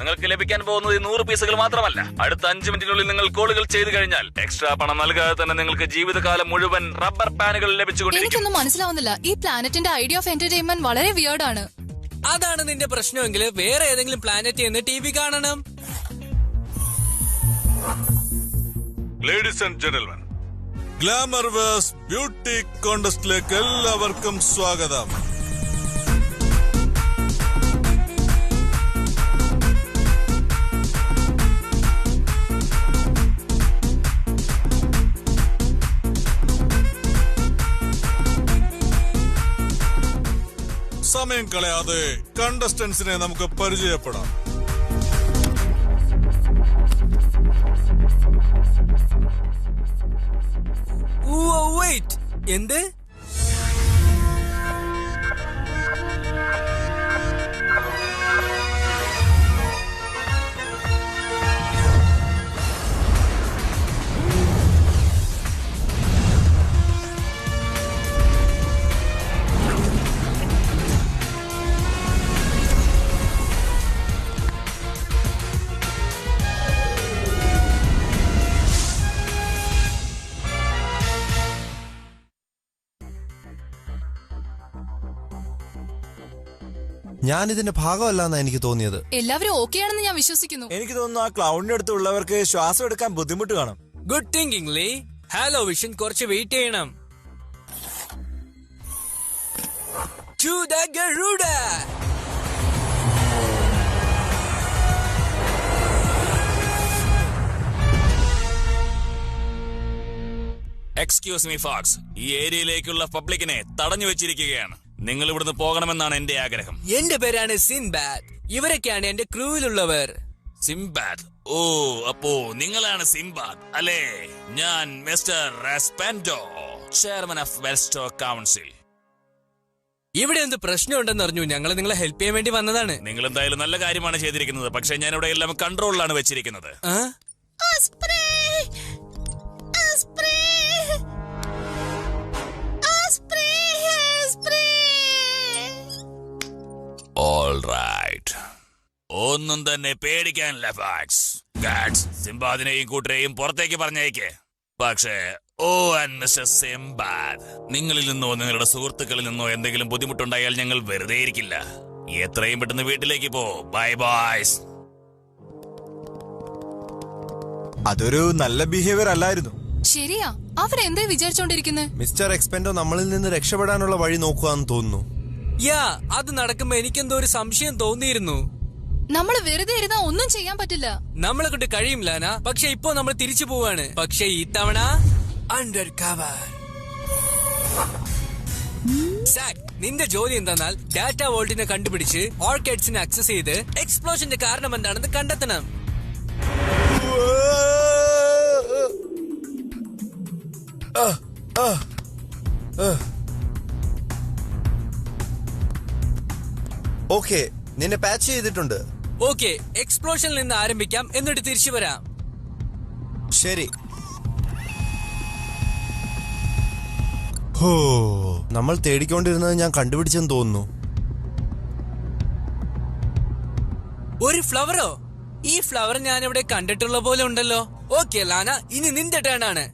നിങ്ങൾക്ക് ലഭിക്കാൻ പോകുന്നത് 100 പീസുകൾ മാത്രമല്ല. അടുത്ത 5 മിനിറ്റിനുള്ളിൽ നിങ്ങൾ കോളുകൾ ചെയ്തു കഴിഞ്ഞാൽ എക്സ്ട്രാ പണം നൽകാതെ തന്നെ നിങ്ങൾക്ക് ജീവിതകാലം മുഴുവൻ റബ്ബർ പാനുകൾ ലഭിച്ചുകൊണ്ടിരിക്കും. എനിക്കൊന്നും മനസ്സിലാവുന്നില്ല. ഈ പ്ലാനറ്റിന്റെ ഐഡിയ ഓഫ് എന്റർടൈൻമെന്റ് വളരെ വിയേർഡ് ആണ്. അതാണ് നിന്റെ പ്രശ്നമെങ്കിൽ വേറെ ഏതെങ്കിലും പ്ലാനറ്റ് എന്ന് TV കാണണം. Ladies and gentlemen, glamour verse beauty കോntestലേക്ക് എല്ലാവർക്കും സ്വാഗതം. സമയം കളയാതെ കണ്ടസ്റ്റൻസിനെ നമുക്ക് പരിചയപ്പെടാം. എന്ത്? ഞാനിതിന്റെ ഭാഗമല്ലെന്നാ എനിക്ക് തോന്നിയത്. എല്ലാവരും ഓക്കെ ആണെന്ന് ഞാൻ വിശ്വസിക്കുന്നു. എനിക്ക് തോന്നുന്നു ആ ക്ലൗഡിന്റെ അടുത്തുള്ളവർക്ക് ശ്വാസം എടുക്കാൻ ബുദ്ധിമുട്ട് കാണും. Good thinking Lee. Hello Vision, കുറച്ച് വെയിറ്റ് ചെയ്യണം. To the Garuda. Excuse me folks, ഈ ഏരിയയിലേക്കുള്ള പബ്ലിക്കിനെ തടഞ്ഞു വെച്ചിരിക്കുകയാണ്. നിങ്ങൾ ഇവിടുന്ന് പോകണമെന്നാണ് എന്റെ ആഗ്രഹം. എന്റെ പേരാണ് സിൻബാദ്. ഇവരൊക്കെയാണ് എന്റെ ക്രൂവിലുള്ളവർ. സിംബാദ്? ഓ, അപ്പോ നിങ്ങളാണ് സിംബാദ് അല്ലേ? ഞാൻ മിസ്റ്റർ റെസ്പെൻഡോ, ചെയർമാൻ ഓഫ് വെസ്റ്റോ കൗൺസിൽ. ഇവിടെ എന്ത് പ്രശ്നമുണ്ടെന്ന് അറിഞ്ഞു. ഞങ്ങൾ നിങ്ങളെ ഹെൽപ്പ് ചെയ്യാൻ വേണ്ടി വന്നതാണ്. നിങ്ങൾ എന്തായാലും നല്ല കാര്യമാണ് ചെയ്തിരിക്കുന്നത്. പക്ഷെ ഞാൻ ഇവിടെ എല്ലാം കൺട്രോളിലാണ് വെച്ചിരിക്കുന്നത്. ഓൾറൈറ്റ്, ഒന്നും തന്നെ പേടിക്കാനില്ല ഫാക്സ്. ഗാഡ്സ്, സിംബാദിനെയും കൂട്ടരെയും പുറത്തേക്ക് പറഞ്ഞേക്ക്. പക്ഷേ മിസ്റ്റർ സിംബാദ്, നിങ്ങളിൽ നിന്നോ നിങ്ങളുടെ സുഹൃത്തുക്കളിൽ നിന്നോ എന്തെങ്കിലും ബുദ്ധിമുട്ടുണ്ടായാൽ ഞങ്ങൾ വെറുതെ ഇരിക്കില്ല. എത്രയും പെട്ടെന്ന് വീട്ടിലേക്ക് പോ. Bye boys. അതൊരു നല്ല ബിഹേവിയർ അല്ലായിരുന്നു. ശരിയാ, അവരെന്തേ വിചാരിച്ചോണ്ടിരിക്കുന്നത്? മിസ്റ്റർ എക്സ്പെൻഡോ നമ്മളിൽ നിന്ന് രക്ഷപ്പെടാനുള്ള വഴി നോക്കുകയെന്ന് തോന്നുന്നു. അത് നടക്കുമ്പോ എനിക്കെന്തോ ഒരു സംശയം തോന്നിയിരുന്നു. നമ്മള് വെറുതെ ഇരുന്നാ ഒന്നും ചെയ്യാൻ പറ്റില്ല. നമ്മളെ കൊണ്ട് കഴിയും ലാന. പക്ഷെ ഇപ്പോ നമ്മൾ തിരിച്ചു പോവാണ്. പക്ഷെ ഇത്തവണ അണ്ടർ കവർ. സാക്, നിന്റെ ജോലി എന്താന്നാൽ ഡാറ്റ വോൾട്ടിനെ കണ്ടുപിടിച്ച് ഓർക്കിഡ്സിനെ ആക്സസ് ചെയ്ത് എക്സ്പ്ലോഷന്റെ കാരണം എന്താണെന്ന് കണ്ടെത്തണം. ഓക്കെ, നിന്നെ പാച്ച് ചെയ്തിട്ടുണ്ട്. ഓക്കെ, എക്സ്പ്ലോഷനിൽ നിന്ന് ആരംഭിക്കാം, എന്നിട്ട് തിരിച്ചു വരാം. ശരി. ഹോ, നമ്മൾ തേടിക്കൊണ്ടിരുന്നത് ഞാൻ കണ്ടുപിടിച്ചെന്ന് തോന്നുന്നു. ഒരു ഫ്ലവറോ? ഈ ഫ്ലവർ ഞാൻ ഇവിടെ കണ്ടിട്ടുള്ള പോലെ ഉണ്ടല്ലോ. ഓക്കെ ലാന, ഇനി നിന്റെ ടേൺ ആണ്.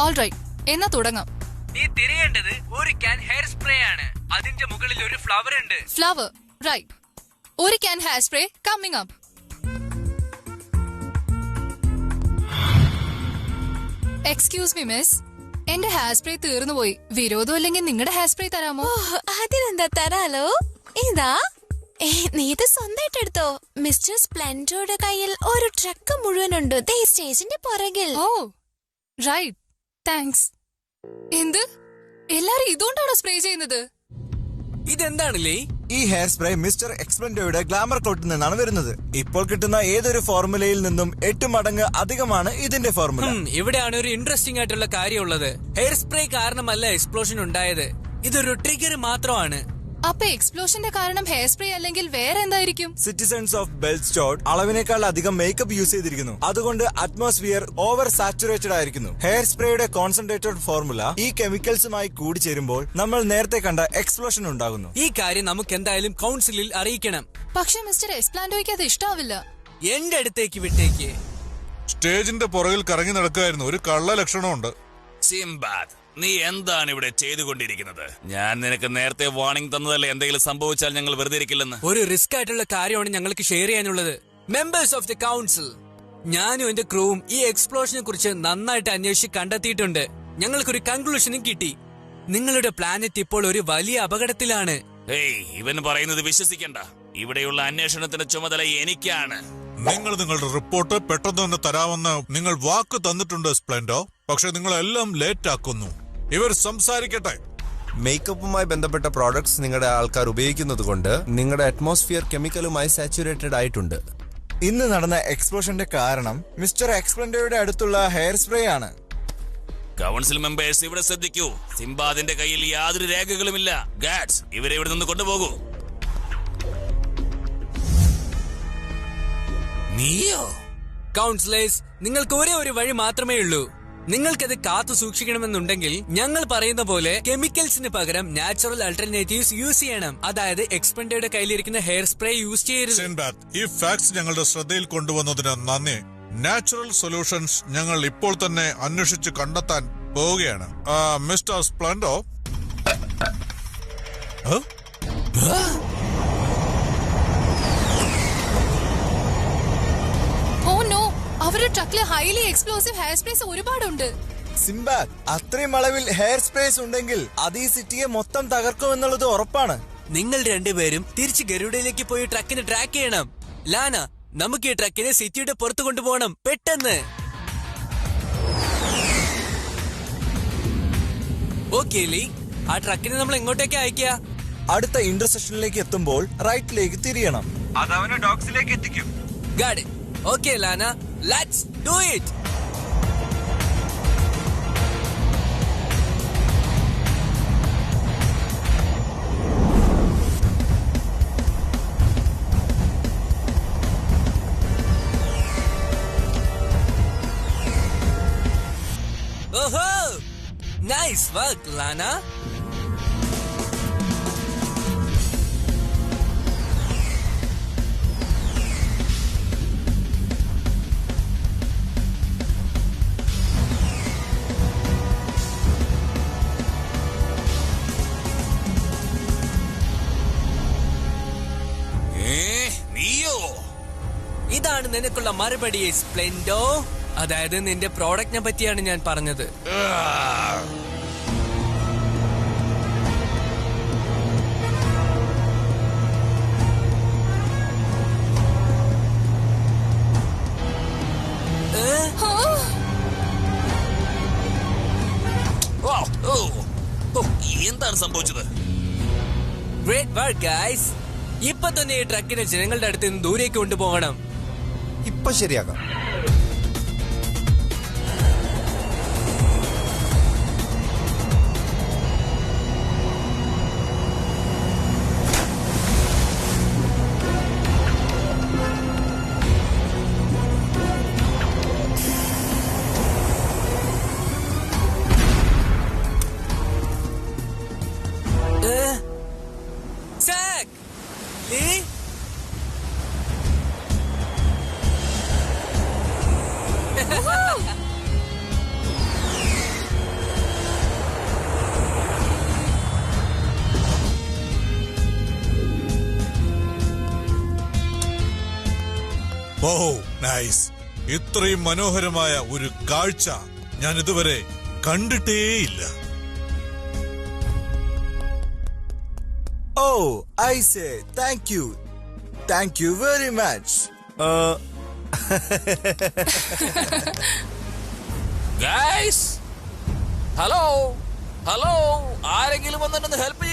ഓൾറൈറ്റ്, എന്നാ തുടങ്ങാം. നീ തിരയേണ്ടത് ഒരു ക്യാൻ ഹെയർ സ്പ്രേ ആണ്. അതിന്റെ മുകളിൽ ഒരു ഫ്ലവർ ഉണ്ട്. Flower, right. ഒരു can hair spray coming up. Excuse me miss, എന്റെ ഹെയർ സ്പ്രേ തീർന്നുപോയി. വിരോധം അല്ലെങ്കിൽ നിങ്ങളുടെ ഹെയർ സ്പ്രേ തരാമോ? അതിനെന്താ, തരാലോ. ഇതാ, നീ ഇത് സ്വന്തമായിട്ട് എടുത്തോ. മിസ്റ്റർ സ്പ്ലെൻഡോയുടെ കയ്യിൽ ഒരു ട്രക്ക് മുഴുവനുണ്ട് സ്റ്റേജിന്റെ പുറകിൽ. ഓ റൈറ്റ്, താങ്ക്സ്. എന്ത്, എല്ലാരും ഇതുകൊണ്ടാണോ സ്പ്രേ ചെയ്യുന്നത്? ഇതെന്താണല്ലേ? ഈ ഹെയർ സ്പ്രേ മിസ്റ്റർ എക്സ്പ്ലെൻഡോയുടെ ഗ്ലാമർ ക്ലോട്ടിൽ നിന്നാണ് വരുന്നത്. ഇപ്പോൾ കിട്ടുന്ന ഏതൊരു ഫോർമുലയിൽ നിന്നും 8 മടങ്ങ് അധികമാണ് ഇതിന്റെ ഫോർമുല. ഇവിടെയാണ് ഒരു ഇൻട്രസ്റ്റിംഗ് ആയിട്ടുള്ള കാര്യമുള്ളത്. ഹെയർ സ്പ്രേ കാരണമല്ല എക്സ്പ്ലോഷൻ ഉണ്ടായത്, ഇതൊരു ട്രിഗർ മാത്രമാണ്. അപ്പൊ എക്സ്പ്ലോഷന്റെ കാരണം ഹെയർ സ്പ്രേ അല്ലെങ്കിൽ വേറെ എന്തായിരിക്കും? സിറ്റിസൺസ് ഓഫ് ബെൽസ്റ്റോഡ് അളവിനേക്കാൾ അധികം മേക്കപ്പ് യൂസ് ചെയ്തിരിക്കുന്നു. അതുകൊണ്ട് അറ്റ്മോസ്ഫിയർ ഓവർ സാച്ചുറേറ്റഡ് ആയിരിക്കുന്നു. ഹെയർ സ്പ്രേയുടെ കോൺസെൻട്രേറ്റഡ് ഫോർമുല ഈ കെമിക്കൽസുമായി കൂടിച്ചേരുമ്പോൾ നമ്മൾ നേരത്തെ കണ്ട എക്സ്പ്ലോഷൻ ഉണ്ടാകുന്നു. ഈ കാര്യം നമുക്ക് എന്തായാലും കൗൺസിലിൽ അറിയിക്കണം. പക്ഷെ മിസ്റ്റർ എക്സ്പ്ലാൻഡോയ്ക്ക് അത് ഇഷ്ടാവില്ല. എന്റെ അടുത്തേക്ക് വിട്ടേക്ക്. സ്റ്റേജിന്റെ പുറകിൽ കറങ്ങി നടക്കായിരുന്നു. ഒരു കള്ള ലക്ഷണമുണ്ട്. സിംബാദ്, നീ എന്താണ് ഇവിടെ ചെയ്തുകൊണ്ടിരിക്കുന്നത്? ഞാൻ നിനക്ക് നേരത്തെ വാർണിംഗ് തന്നതല്ലേ എന്തെങ്കിലും സംഭവിച്ചാൽ ഞങ്ങൾ വെറുതെ ഇരിക്കില്ലെന്ന്. ഒരു റിസ്ക് ആയിട്ടുള്ള കാര്യമാണ് ഞങ്ങൾക്ക് ഷെയർ ചെയ്യാനുള്ളത്. മെമ്പേഴ്സ് ഓഫ് ദി കൗൺസിൽ, ഞാനും എന്റെ ക്രൂവും ഈ എക്സ്പ്ലോഷനെ കുറിച്ച് നന്നായിട്ട് അന്വേഷിച്ച് കണ്ടെത്തിയിട്ടുണ്ട്. ഞങ്ങൾക്കൊരു കൺക്ലൂഷനും കിട്ടി. നിങ്ങളുടെ പ്ലാനറ്റ് ഇപ്പോൾ ഒരു വലിയ അപകടത്തിലാണ്. ഏയ്, ഇവൻ പറയുന്നത് വിശ്വസിക്കണ്ട. ഇവിടെയുള്ള അന്വേഷണത്തിന്റെ ചുമതല എനിക്കാണ്. നിങ്ങൾ നിങ്ങളുടെ റിപ്പോർട്ട് പെട്ടെന്ന് തന്നെ തരാമെന്ന് നിങ്ങൾ വാക്ക് തന്നിട്ടുണ്ട് സ്പ്ലെൻഡോ. പക്ഷെ നിങ്ങളെല്ലാം ലേറ്റ് ആക്കുന്നു. ഇവർ സംസാരിക്കട്ടെ. മേക്കപ്പുമായി ബന്ധപ്പെട്ട പ്രോഡക്ട്സ് നിങ്ങളുടെ ആൾക്കാർ ഉപയോഗിക്കുന്നത് കൊണ്ട് നിങ്ങളുടെ അറ്റ്മോസ്ഫിയർ കെമിക്കലുമായി സാച്ചുറേറ്റഡ് ആയിട്ടുണ്ട്. ഇന്ന് നടന്ന എക്സ്പ്ലോഷന്റെ കാരണം മിസ്റ്റർ എക്സ്പ്ലെൻഡോയുടെ അടുത്തുള്ള ഹെയർ സ്പ്രേ ആണ്. കൗൺസിൽ മെമ്പേഴ്സ് ഇവിടെ ശ്രദ്ധിക്കൂ. സിംബാദിന്റെ കയ്യിൽ യാതൊരു രേഖകളുമില്ല. ഗാഡ്സ്, ഇവരെ ഇവിടെ നിന്ന് കൊണ്ടുപോകൂ. നീയോ? കൗൺസിലേഴ്സ്, നിങ്ങൾക്ക് ഒരേ ഒരു വഴി മാത്രമേ ഉള്ളൂ. നിങ്ങൾക്കത് കാത്തു സൂക്ഷിക്കണമെന്നുണ്ടെങ്കിൽ ഞങ്ങൾ പറയുന്ന പോലെ കെമിക്കൽസിന് പകരം നാച്ചുറൽ ആൾട്ടർനേറ്റീവ്സ് യൂസ് ചെയ്യണം. അതായത് എക്സ്പെൻഡോയുടെ കയ്യിലിരിക്കുന്ന ഹെയർ സ്പ്രേ യൂസ് ചെയ്യരുത്. സിൻബാദ്, ഈ ഫാക്ട്സ് ഞങ്ങളുടെ ശ്രദ്ധയിൽ കൊണ്ടുവന്നതിന് നന്ദി. നാച്ചുറൽ സൊല്യൂഷൻസ് ഞങ്ങൾ ഇപ്പോൾ തന്നെ അന്വേഷിച്ച് കണ്ടെത്താൻ പോവുകയാണ്. മിസ്റ്റർ സ്പ്ലെൻഡോ, ഓ നോ, അവരുടെ ട്രക്കില് ഹൈലി എക്സ്പ്ലോസീവ് ഹെയർ സ്പ്രേസ് ഒരുപാടുണ്ട്. സിംബാദ്, അത്രയും അളവിൽ ഹെയർ സ്പ്രേസ് ഉണ്ടെങ്കിൽ അത് ഈ സിറ്റിയെ മൊത്തം തകർക്കുമെന്നുള്ളത് ഉറപ്പാണ്. നിങ്ങൾ രണ്ടുപേരും തിരിച്ച് ഗരുഡയിലേക്ക് പോയി ട്രക്കിനെ ട്രാക്ക് ചെയ്യണം. ലാന, നമുക്ക് ഈ ട്രക്കിനെ സിറ്റിയുടെ പുറത്തു കൊണ്ടുപോകണം, പെട്ടെന്ന്. ഓക്കെ ലീ, ആ ട്രക്കിനെ നമ്മൾ എങ്ങോട്ടേക്ക് അയക്കുക? അടുത്ത ഇന്റർസെക്ഷനിലേക്ക് എത്തുമ്പോൾ റൈറ്റിലേക്ക് തിരിയണം. അതവനെ ഡോക്സിലേക്ക് എത്തിക്കും. God it. Okay Lana, let's do it. ഓഹോ, നൈസ് വർക്ക് ലാന. നീയോ? ഇതാണ് നിനക്കുള്ള മറുപടി സ്പ്ലെൻഡോ. അതായത് നിന്റെ പ്രോഡക്റ്റിനെ പറ്റിയാണ് ഞാൻ പറഞ്ഞത്. എന്താണ് സംഭവിച്ചത്? Great work guys. ഇപ്പൊ തന്നെ ഈ ട്രക്കിനെ ജനങ്ങളുടെ അടുത്ത് നിന്ന് ദൂരേക്ക് കൊണ്ടുപോകണം. ഇപ്പൊ ശരിയാക്കാം. Zack! Lee? ഓ നൈസ്. ഇത്രയും മനോഹരമായ ഒരു കാഴ്ച ഞാൻ ഇതുവരെ കണ്ടിട്ടേയില്ല. Oh, I say thank you. Thank you very much. Guys, hello, ആരെങ്കിലും വന്നിട്ടൊന്ന് ഹെൽപ്പ്